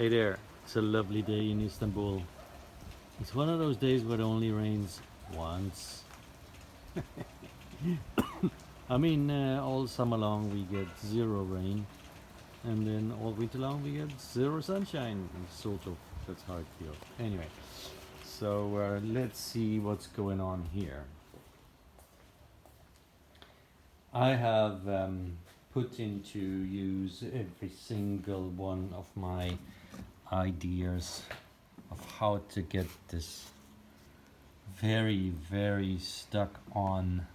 Hey there, it's a lovely day in Istanbul. It's one of those days where it only rains once. I mean, all summer long we get zero rain, and then all winter long we get zero sunshine, sort of. That's how it feels. Anyway, so let's see what's going on here. I have put into use every single one of my ideas of how to get this very stuck on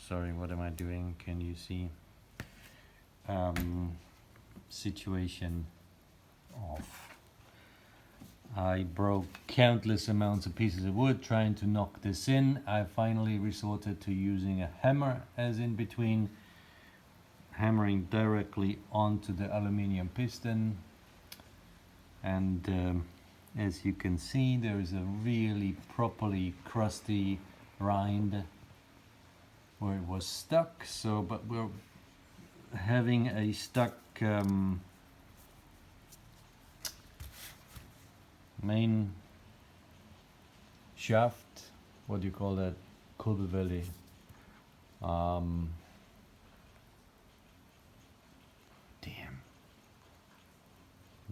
sorry, what am I doing? Can you see? Situation of I broke countless amounts of pieces of wood trying to knock this in. I finally resorted to using a hammer as in between, hammering directly onto the aluminium piston, and as you can see there is a really properly crusty rind where it was stuck. So but we're having a stuck main shaft, what do you call that, CUB. Damn,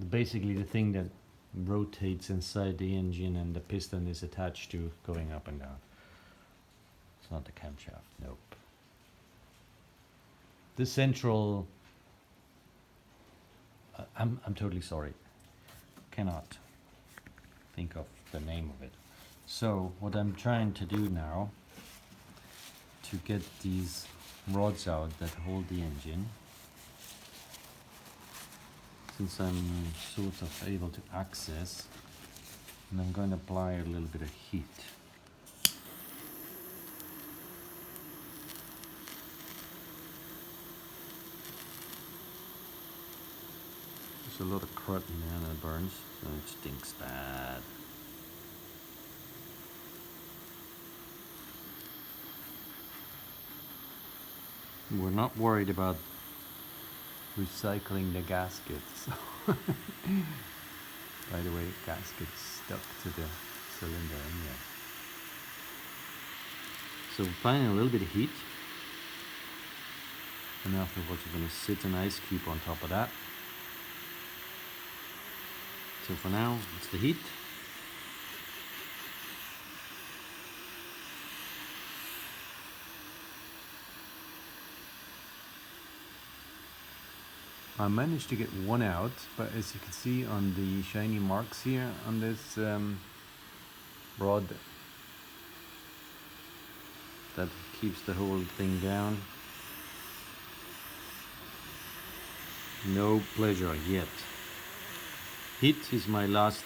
basically the thing that rotates inside the engine and the piston is attached to going up and down. It's not the camshaft, nope. The central I'm totally sorry, cannot think of the name of it. So what I'm trying to do now to get these rods out that hold the engine, since I'm sort of able to access, and I'm going to apply a little bit of heat. There's a lot of crud in there and it burns, so it stinks bad. We're not worried about recycling the gaskets. By the way, gaskets stuck to the cylinder anyway. So we're applying a little bit of heat, and afterwards we're going to sit an ice cube on top of that. So for now, it's the heat. I managed to get one out, but as you can see on the shiny marks here on this rod, that keeps the whole thing down. No pleasure yet. Heat is my last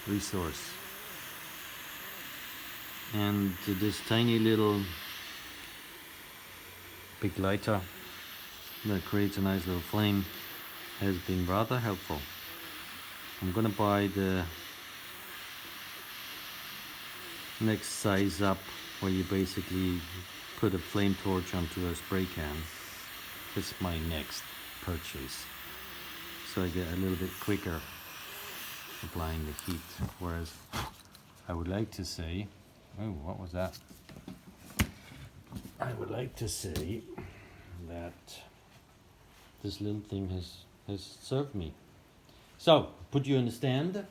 resource. And this tiny little big lighter that creates a nice little flame has been rather helpful. I'm gonna buy the next size up, where you basically put a flame torch onto a spray can. That's my next purchase, so I get a little bit quicker applying the heat. Whereas I would like to say, oh, what was that? I would like to say that this little thing has served me. So, put you in the stand.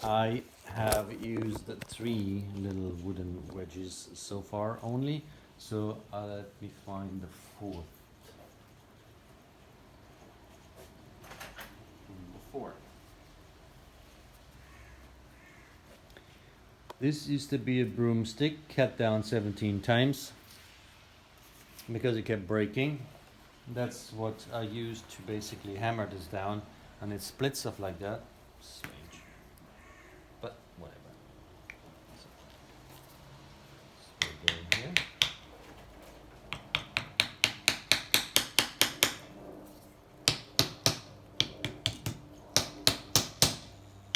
I have used 3 little wooden wedges so far only, so let me find the 4th. This used to be a broomstick cut down 17 times because it kept breaking. That's what I used to basically hammer this down, and it splits stuff like that. Strange, but whatever. So we'll go here.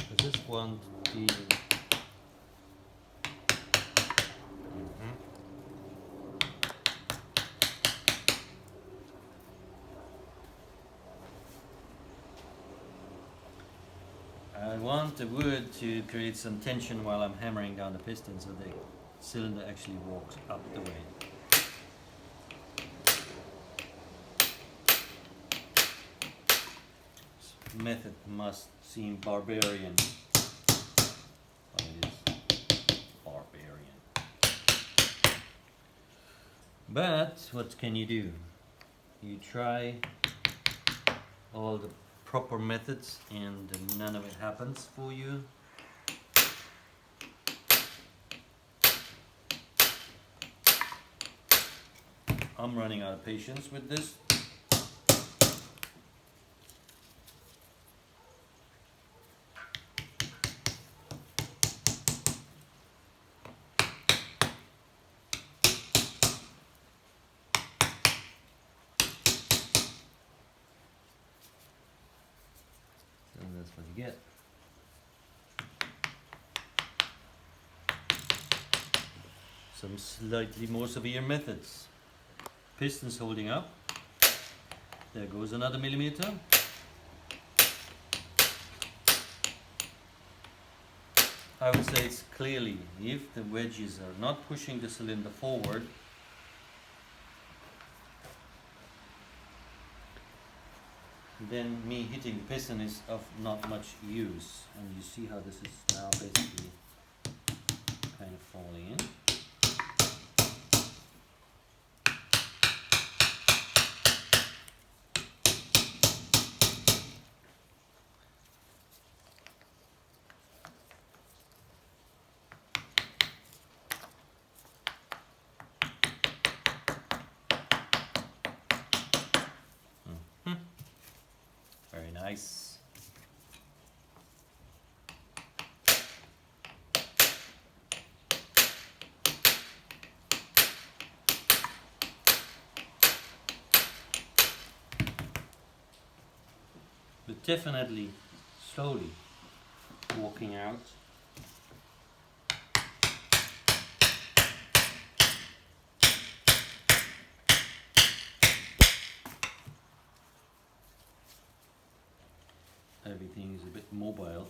I just want the want the wood to create some tension while I'm hammering down the piston so the cylinder actually walks up the way. This method must seem barbarian, but it is barbarian. But what can you do? You try all the proper methods and none of it happens for you. I'm running out of patience with this. That's what you get. Some slightly more severe methods. Pistons holding up. There goes another millimeter. I would say it's clearly, if the wedges are not pushing the cylinder forward, then me hitting the piston is of not much use. And you see how this is now basically kind of falling in. Very nice. But definitely slowly walking out. Everything is a bit mobile.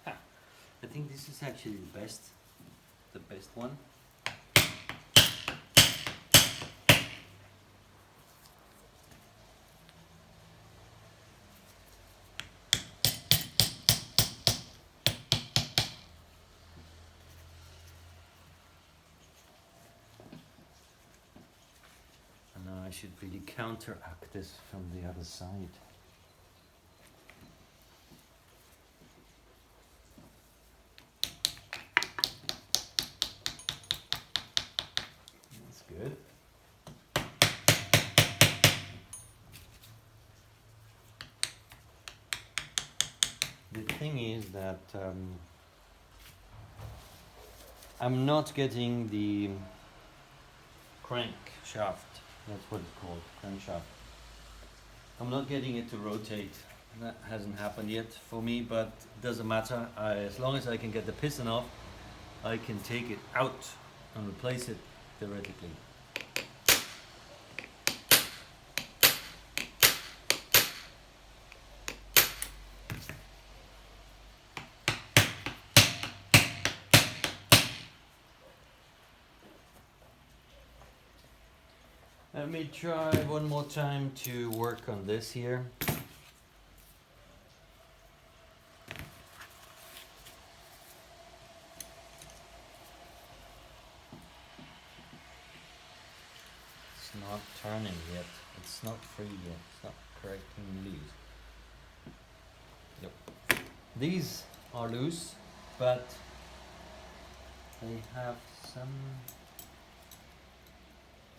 I think this is actually the best one. And now I should really counteract this from the other side. Good. The thing is that I'm not getting the crank shaft, that's what it's called, crankshaft. I'm not getting it to rotate. That hasn't happened yet for me, but it doesn't matter. As long as I can get the piston off, I can take it out and replace it theoretically. Let me try one more time to work on this here. It's not turning yet. It's not free yet. It's not correctly loose. Yep. These are loose, but they have some.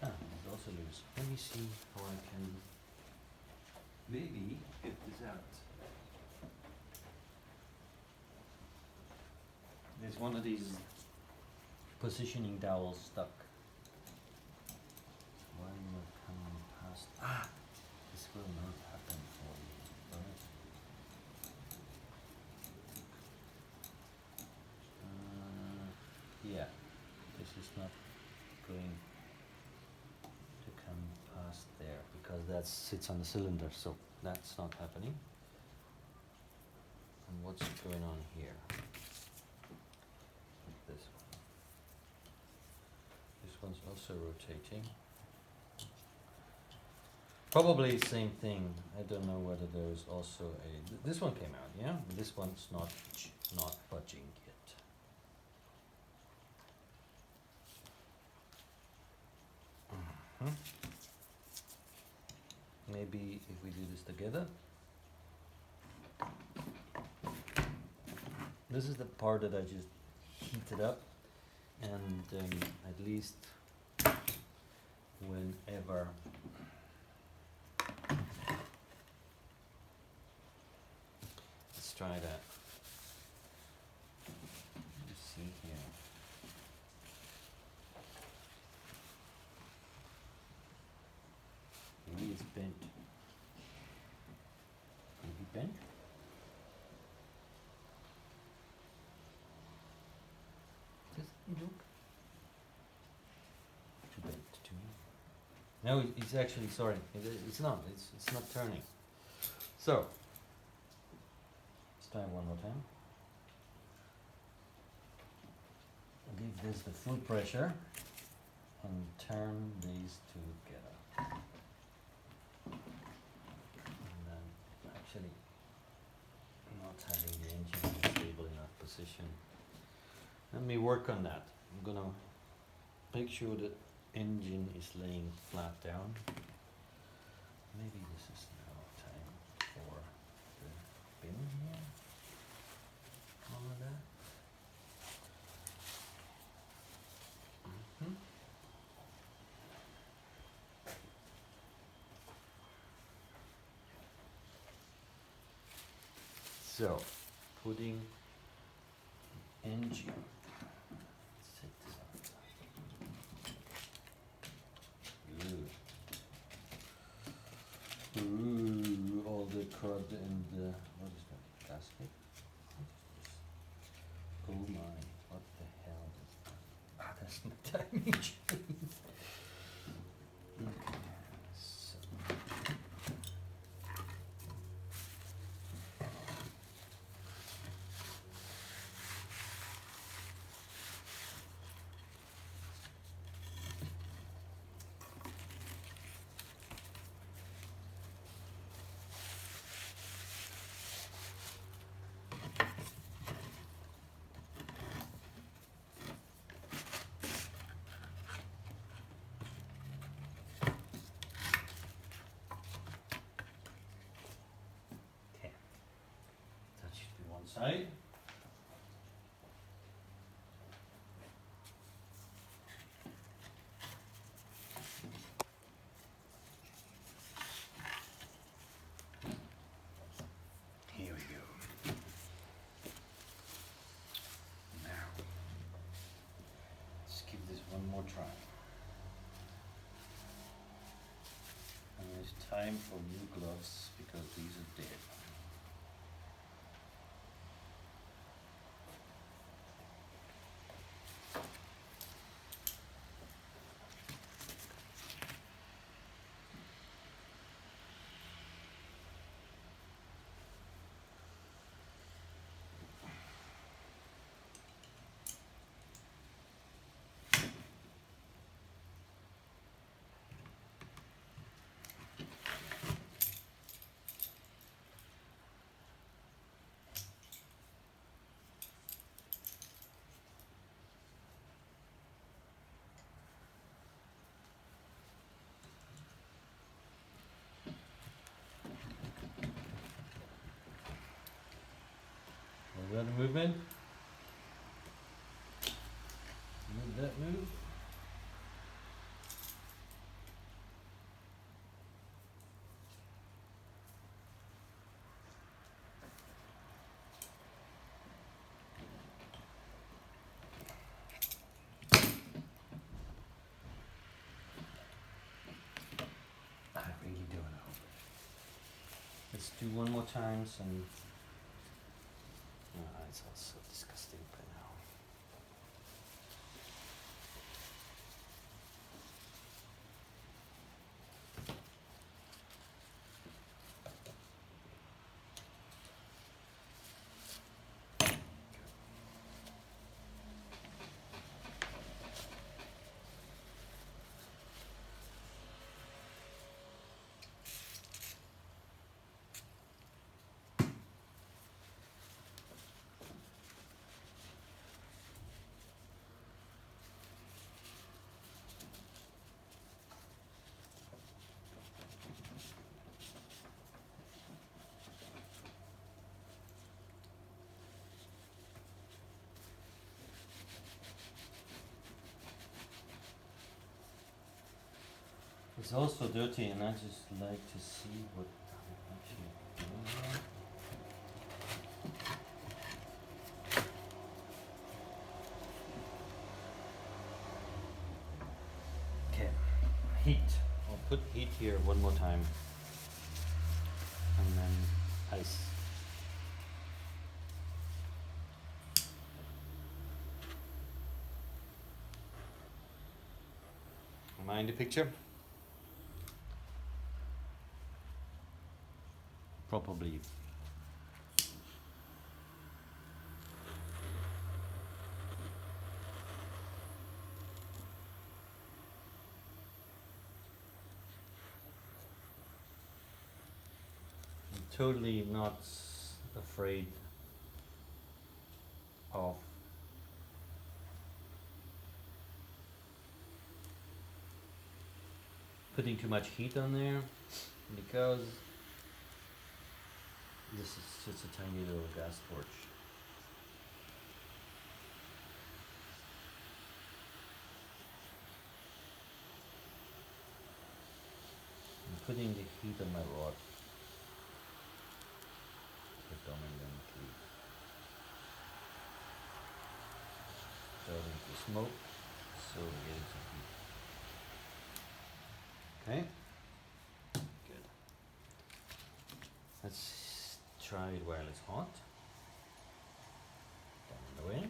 Ah, it's also loose. Let me see how I can maybe get this out. There's one of these positioning dowels stuck. Why not coming past? Ah, this will not happen. that sits on the cylinder, so that's not happening. And what's going on here? This one. This one's also rotating. Probably same thing. I don't know whether there's also a. This one came out, yeah. But this one's not budging yet. Maybe if we do this together. This is the part that I just heated up, and at least whenever let's try that. You see here. Maybe it's bent. Maybe bent. Just look. Too bent to me. No, it's actually sorry. It's not. It's not turning. So let's try one more time. Give this the full pressure and turn these together. And then actually not having the engine in a stable enough position. Let me work on that. I'm gonna make sure the engine is laying flat down. Maybe this is now time for the pin here. All of that. So, putting engine. Let's take this out. Ooh, all the crud and the, what is that, gasket? Oh my, what the hell is that? Ah, that's my timing chain. Okay, so. Side. Here we go. Now, let's give this one more try. And it's time for new gloves because these are dead. Was that a movement? Did that move? I really don't know. Let's do one more time and it's all so disgusting by now. It's also dirty, and I just like to see what I'm actually doing here. Okay, heat. I'll put heat here one more time, and then ice. Am I in the picture? Probably. I'm totally not afraid of putting too much heat on there, because this is just a tiny little gas torch. I'm putting the heat on my rod predominantly. Starting to smoke, so we're getting some heat. Okay, good. Let's try it while it's hot. Down the way.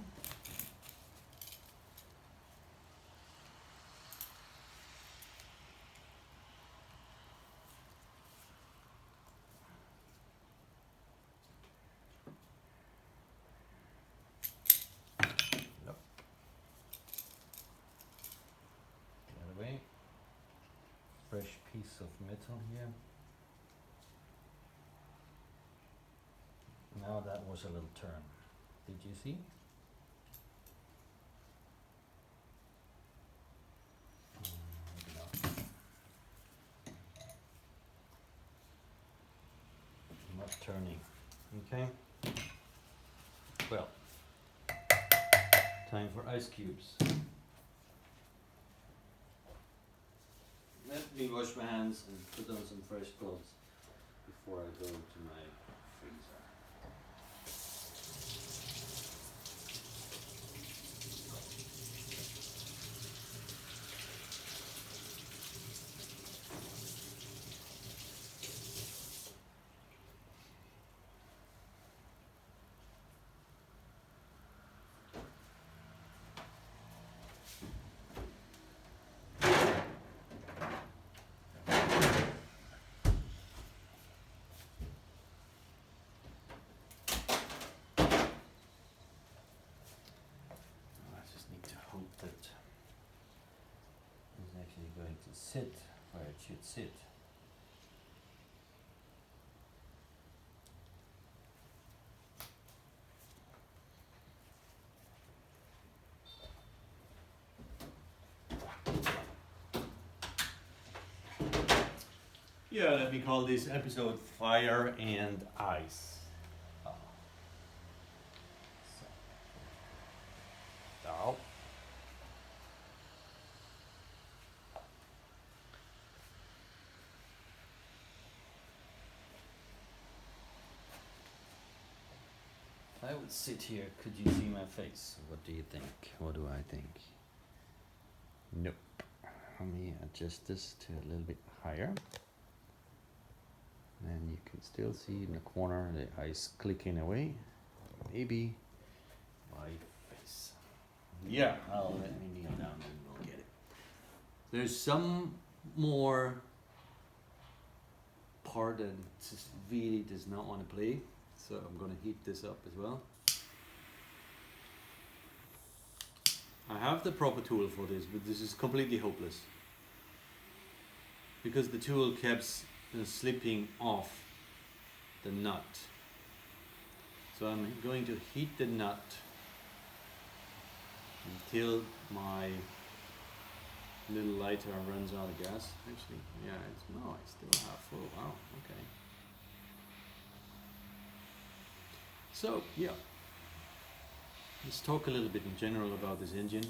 Nope. The other way. Fresh piece of metal here. Now that was a little turn. Did you see? Maybe not. Not turning. Okay. Well, time for ice cubes. Let me wash my hands and put on some fresh clothes before I go to my freezer. Hope that it's actually going to sit where it should sit. Yeah, let me call this episode Fire and Ice. So. I would sit here. Could you see my face? What do you think? What do I think? Nope. Let me adjust this to a little bit higher. And you can still see in the corner the ice clicking away. Maybe my face. Yeah, I'll let me kneel down and we'll get it. There's some more part that just really does not want to play. So I'm going to heat this up as well. I have the proper tool for this, but this is completely hopeless. Because the tool keeps slipping off the nut. So I'm going to heat the nut until my little lighter runs out of gas. Actually, yeah, no, I still have full. Wow, okay. So, yeah, let's talk a little bit in general about this engine.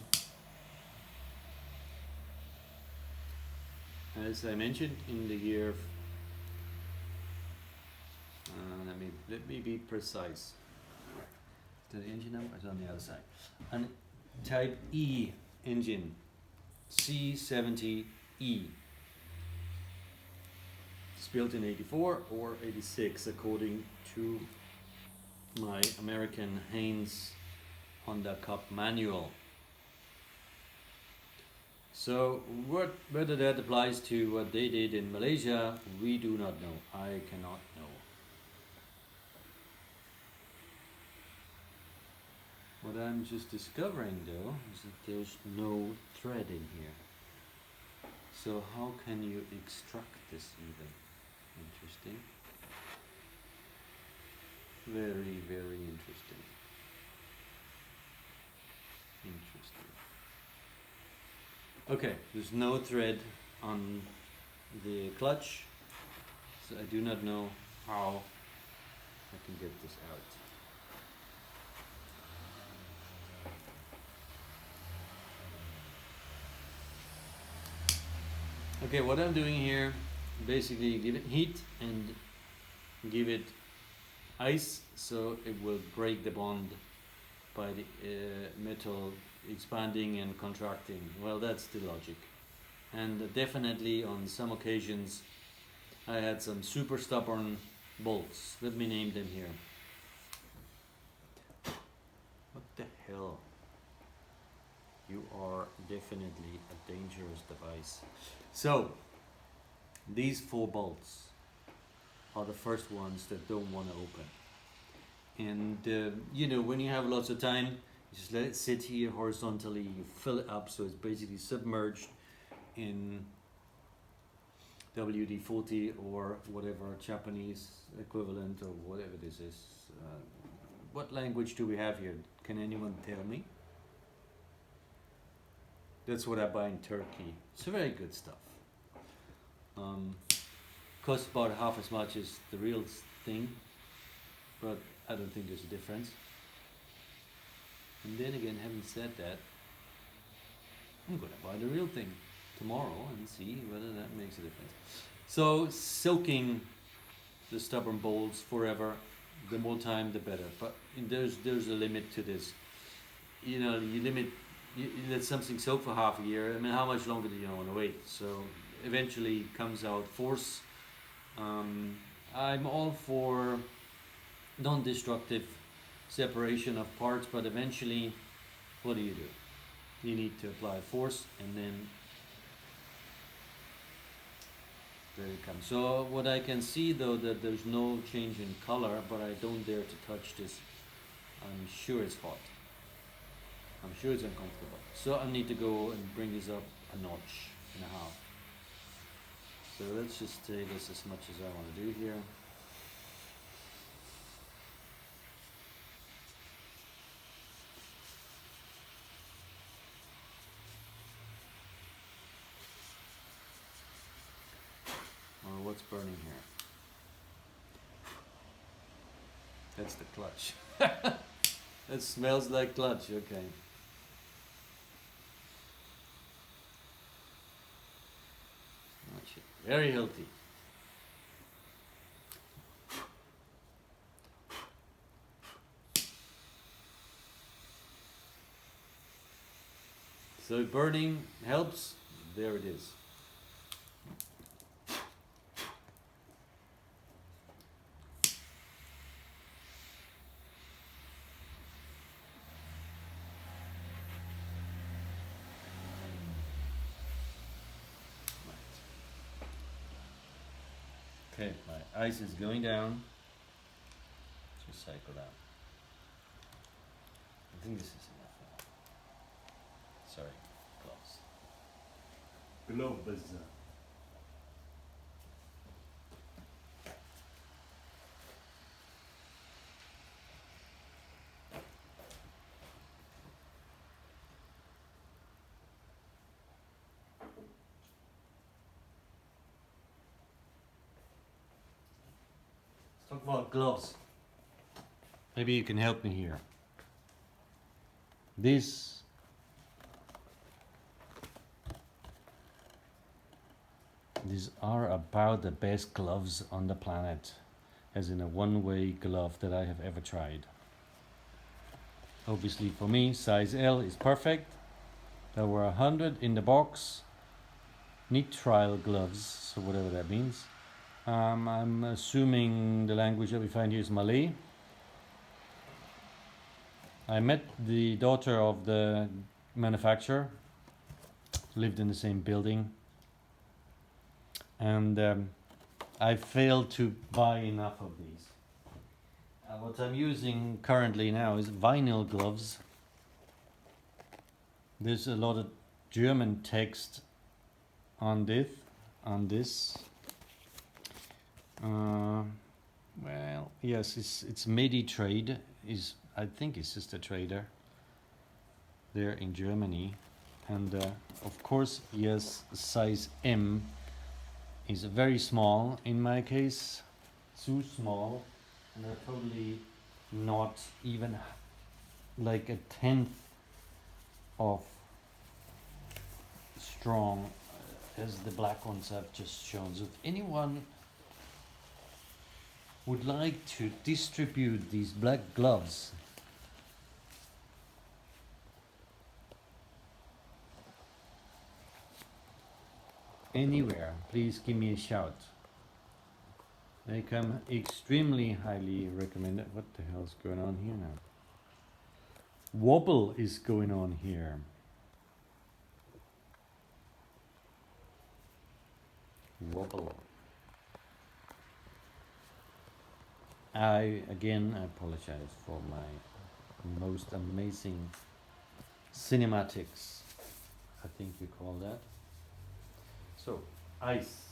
as I mentioned, in the year, let me be precise. The engine number is on the other side. An Type E engine, C70E. It's built in 84 or 86 according to my American Haynes Honda CUB manual. So whether that applies to what they did in Malaysia, we do not know. I cannot know. What I'm just discovering though is that there's no thread in here. So how can you extract this even? Interesting. Very, very interesting. Interesting. Okay, there's no thread on the clutch, so I do not know how I can get this out. Okay, what I'm doing here, basically give it heat and give it ice so it will break the bond by the metal expanding and contracting. Well, that's the logic. And definitely on some occasions I had some super stubborn bolts. Let me name them here. What the hell? You are definitely a dangerous device. So, these 4 bolts are the first ones that don't want to open. And you know, when you have lots of time, you just let it sit here horizontally, you fill it up so it's basically submerged in WD-40 or whatever Japanese equivalent or whatever this is. What language do we have here? Can anyone tell me? That's what I buy in Turkey. It's very good stuff. Costs about half as much as the real thing, but I don't think there's a difference. And then again, having said that, I'm gonna buy the real thing tomorrow and see whether that makes a difference. So soaking the stubborn bolts forever, the more time the better. But there's a limit to this. You know, you let something soak for half a year. I mean, how much longer do you want to wait? So eventually it comes out force. I'm all for non-destructive separation of parts, but eventually, what do? You need to apply force, and then there it comes. So what I can see though, that there's no change in color, but I don't dare to touch this. I'm sure it's hot. I'm sure it's uncomfortable. So I need to go and bring this up a notch and a half. So let's just say this as much as I want to do here. Well, what's burning here? That's the clutch. That smells like clutch, okay. Very healthy. So burning helps. There it is. Okay, my ice is going down. Just cycle down. I think this is enough now. Sorry, gloves. Gloves. Talk about gloves. Maybe you can help me here. This These are about the best gloves on the planet, as in a one-way glove that I have ever tried. Obviously for me, size L is perfect. There were 100 in the box. Need trial gloves, so whatever that means. I'm assuming the language that we find here is Malay. I met the daughter of the manufacturer, lived in the same building, and I failed to buy enough of these. What I'm using currently now is vinyl gloves. There's a lot of German text on this. Well, yes, it's Meditrade. I think it's just a trader there in Germany, and of course, yes, size M is very small in my case, too small, and they're totally not even like a tenth of strong as the black ones I've just shown. So if anyone would like to distribute these black gloves, anywhere, please give me a shout. They come extremely highly recommended. What the hell's going on here now? Wobble is going on here. Wobble. I apologize for my most amazing cinematics, I think you call that. So, ice.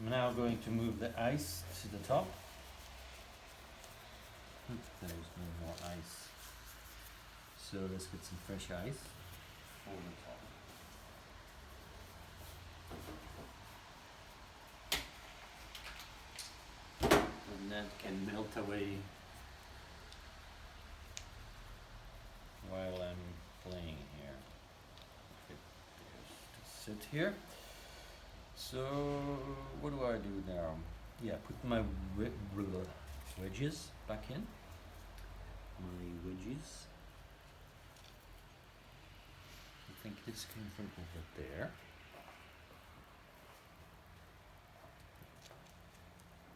I'm now going to move the ice to the top. There's no more ice. So let's get some fresh ice for the top. And that can melt away while I'm playing here. Just sit here. So what do I do now? Yeah, put my wedges back in. My wedges. I think this came from over there.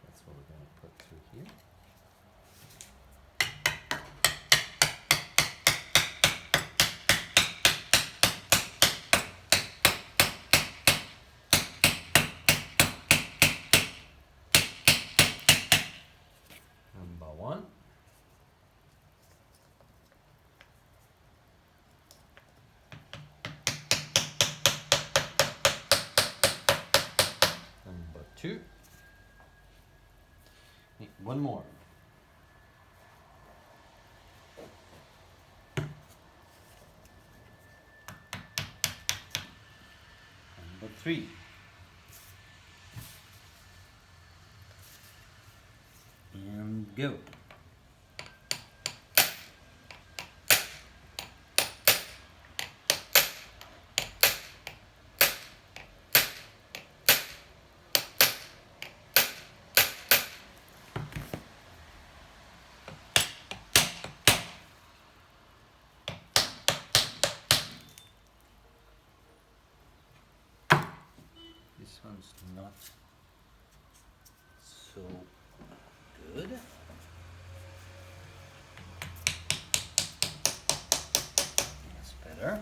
That's what we're going to put through here. Number one. Number two. Need one more. Number three. And go. This one's not so good. That's better.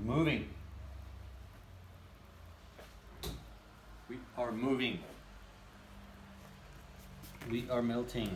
moving. We are moving. We are melting.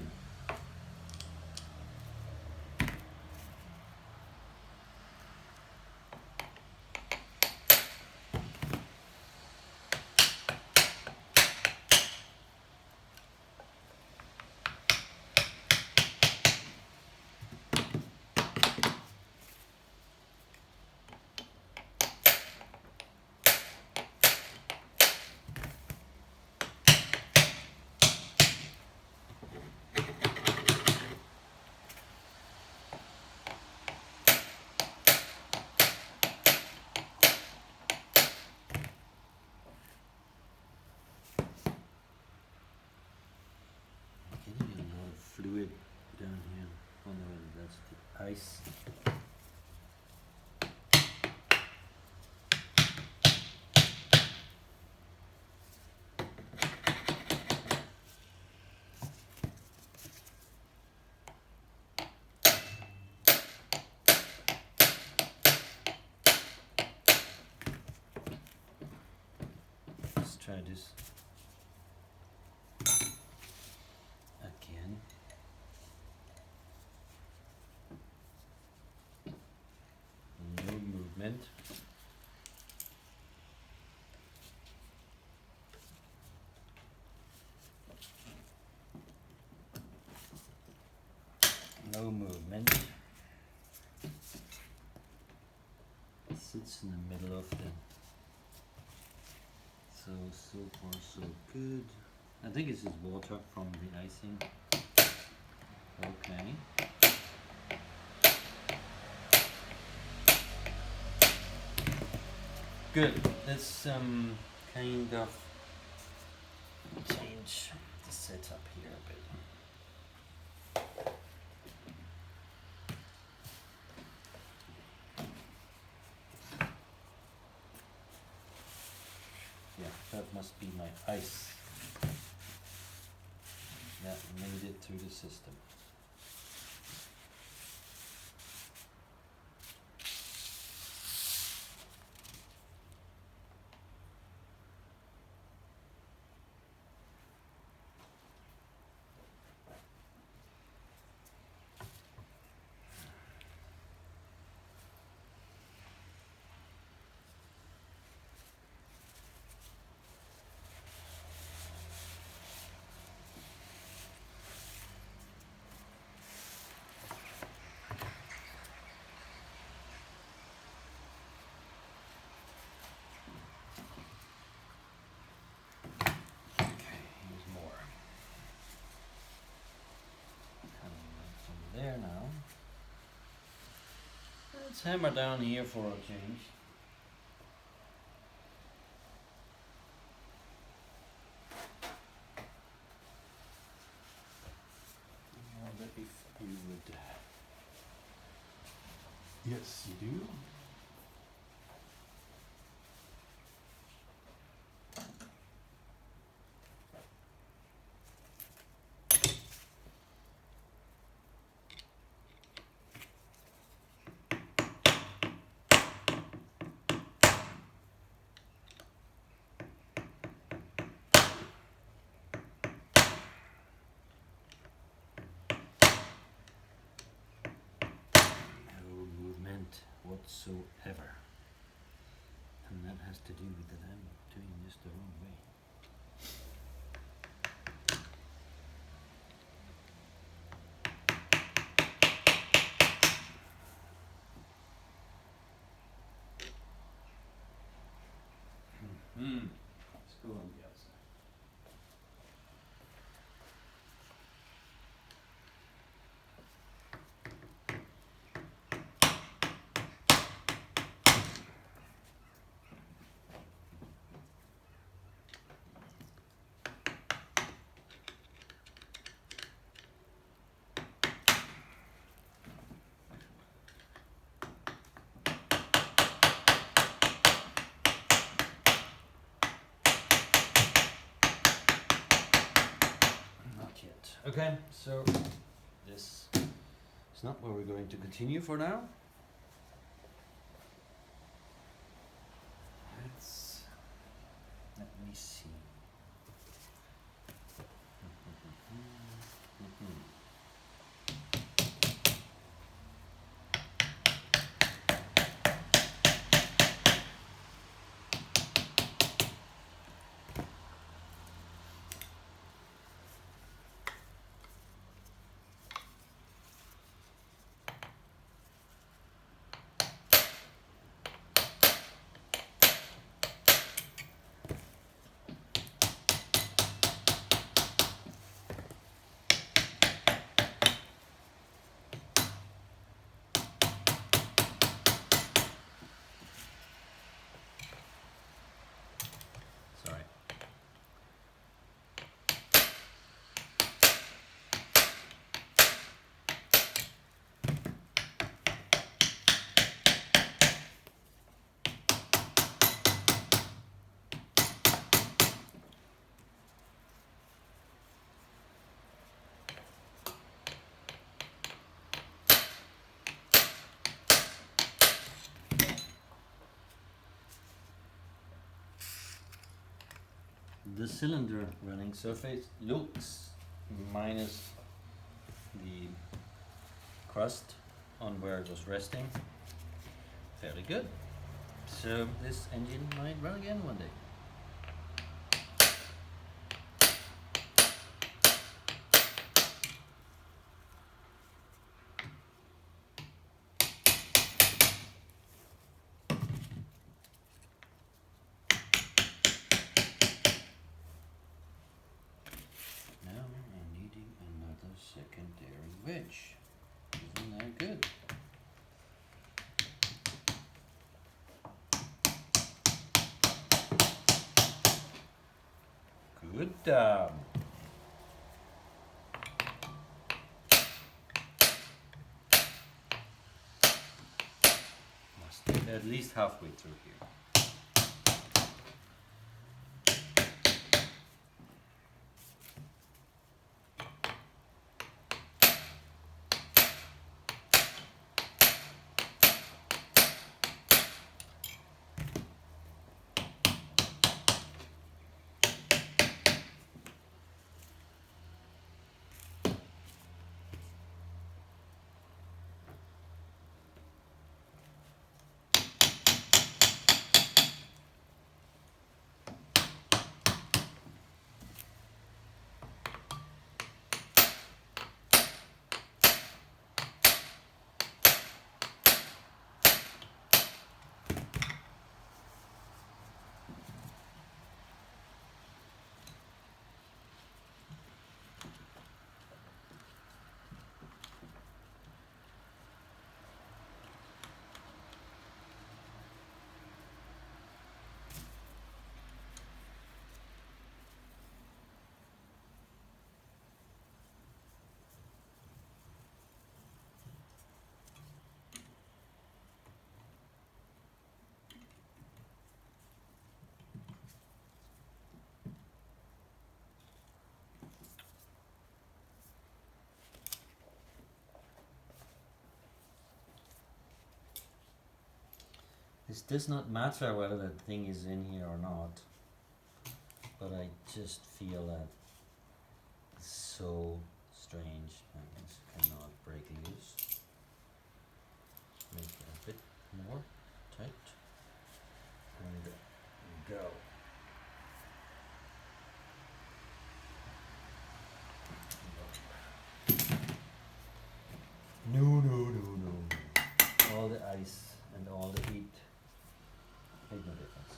Getting a lot of fluid down here. Oh no, that's the ice. Let's try this again. No movement. No movement. It sits in the middle of the. So far so good. I think it's just water from the icing. Okay. Good. Let's kind of change the setup here a bit. Yeah, that must be my ice that made it through the system. There now. Let's hammer down here for a change. I wonder if you would. Yes, you do. Whatsoever, and that has to do with that I'm doing this the wrong way. Let's go on the outside. Okay, so this is not where we're going to continue for now. me see. Sorry. The cylinder running surface looks, minus the crust on where it was resting, fairly good. So this engine might run again one day. Now I'm needing another secondary wedge. Isn't that good? Good job. Must be at least halfway through here. This does not matter whether that thing is in here or not, but I just feel that it's so strange and this cannot break loose. Make it a bit more tight and go. No. All the ice and all the heat made no difference.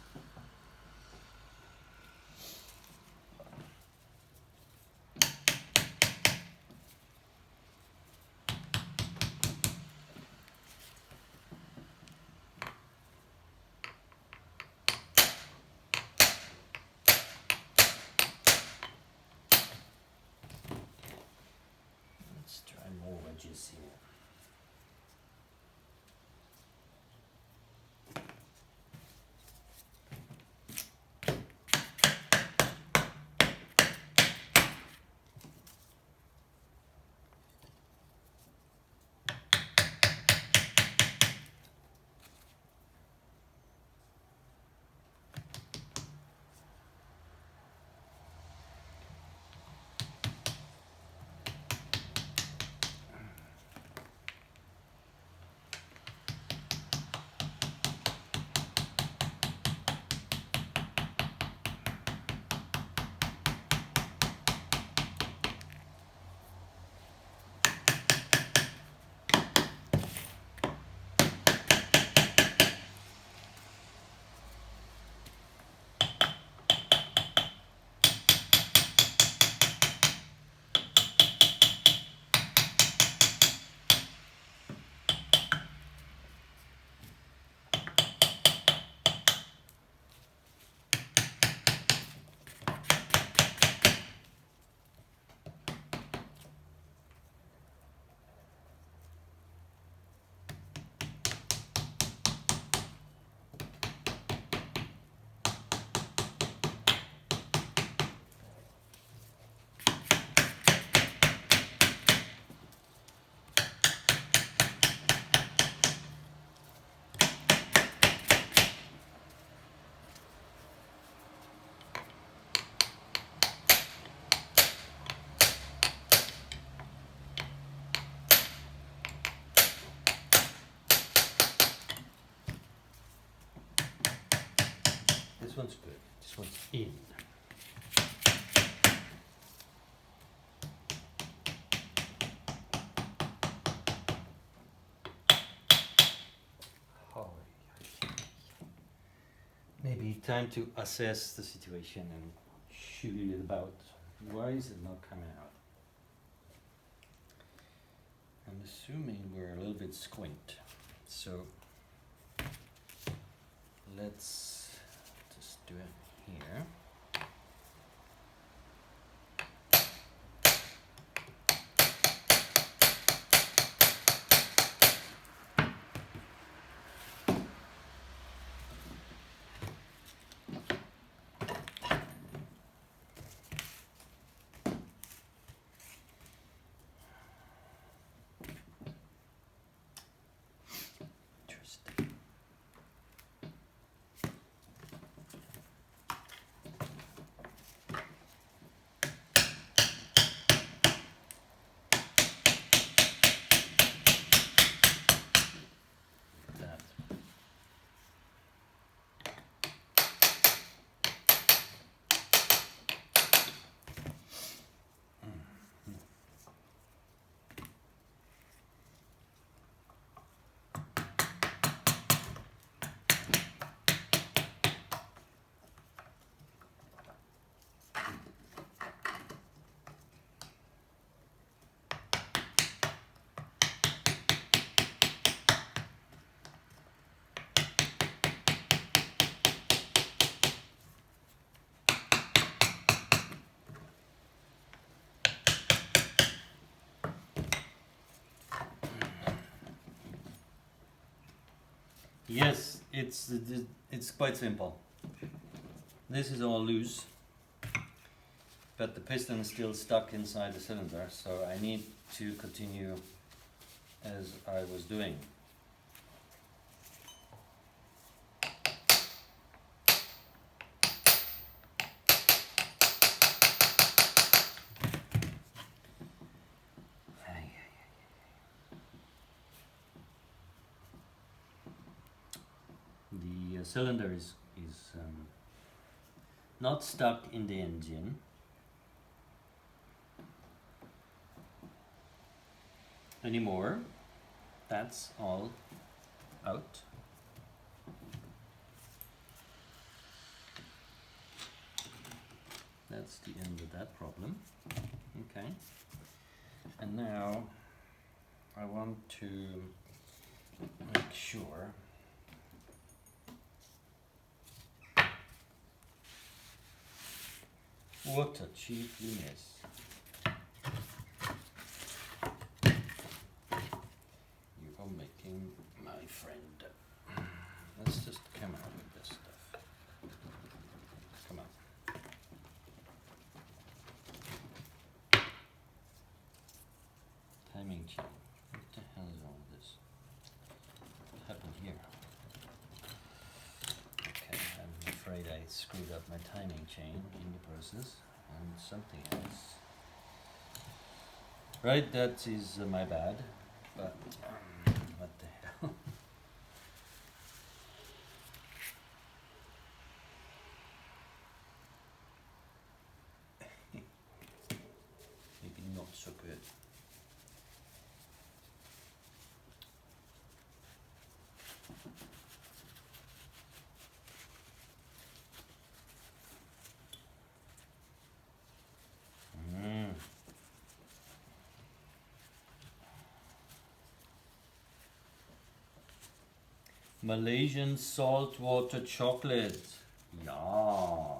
Let's try more wedges here. This one's good. This one's in. Maybe time to assess the situation and shoot it about. Why is it not coming out? I'm assuming we're a little bit squint. So let's just do it here. Yes, it's quite simple. This is all loose, but the piston is still stuck inside the cylinder, so I need to continue as I was doing. The cylinder is not stuck in the engine. Anymore. That's all out. That's the end of that problem. Okay. And now I want to make sure what a cheap miss. You are making my friend. Let's just come out with this stuff. Come on. Timing chain. What the hell is wrong with this? What happened here? Okay, I'm afraid I screwed up my timing chain in the process and something else. Right, that is my bad, but what the hell? Maybe not so good. Malaysian saltwater chocolate. Yeah.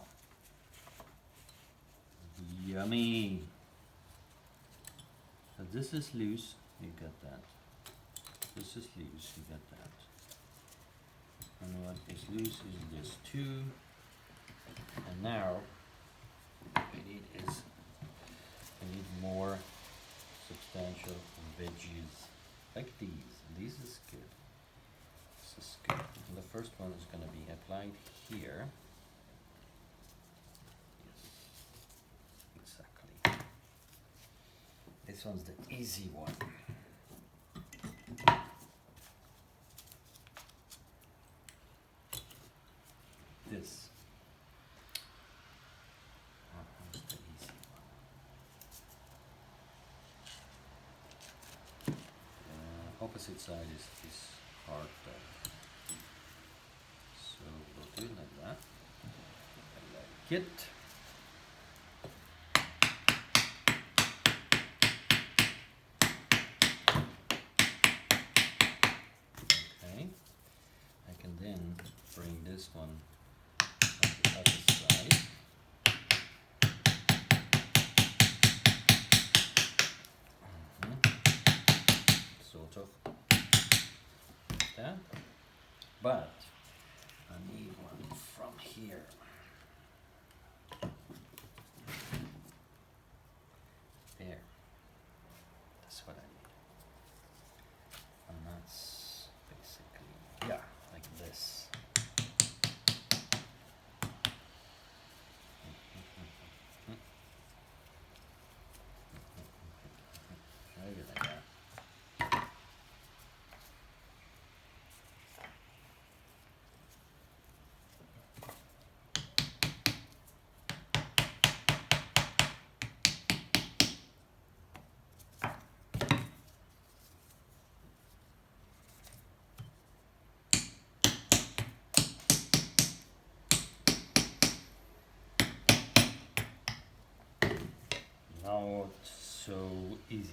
Yummy. So this is loose, you get that. This is loose, you get that. And what is loose is this too. And now we need more substantial veggies like these. These is good. This is good. And the first one is going to be applied here. Yes, exactly. This one's the easy one. This opposite side is hard though. So we'll do it like that. I like it. Okay. I can then bring this one on the other side. Sort of like that. But I need one from here. There. That's what I need. And that's basically, yeah, like this. Maybe like that. Now it's so easy.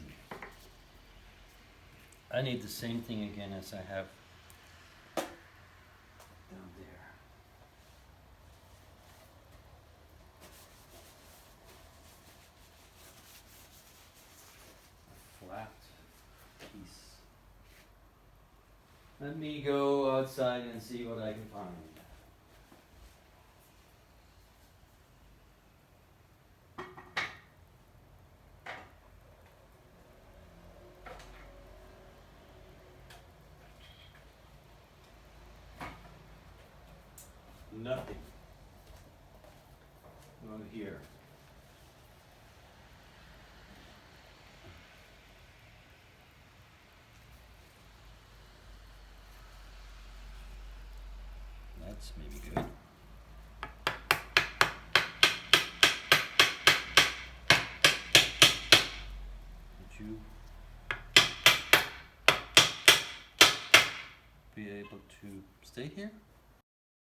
I need the same thing again as I have down there. A flat piece. Let me go outside and see what I can find. Nothing. Not here. That's maybe good. Would you be able to stay here?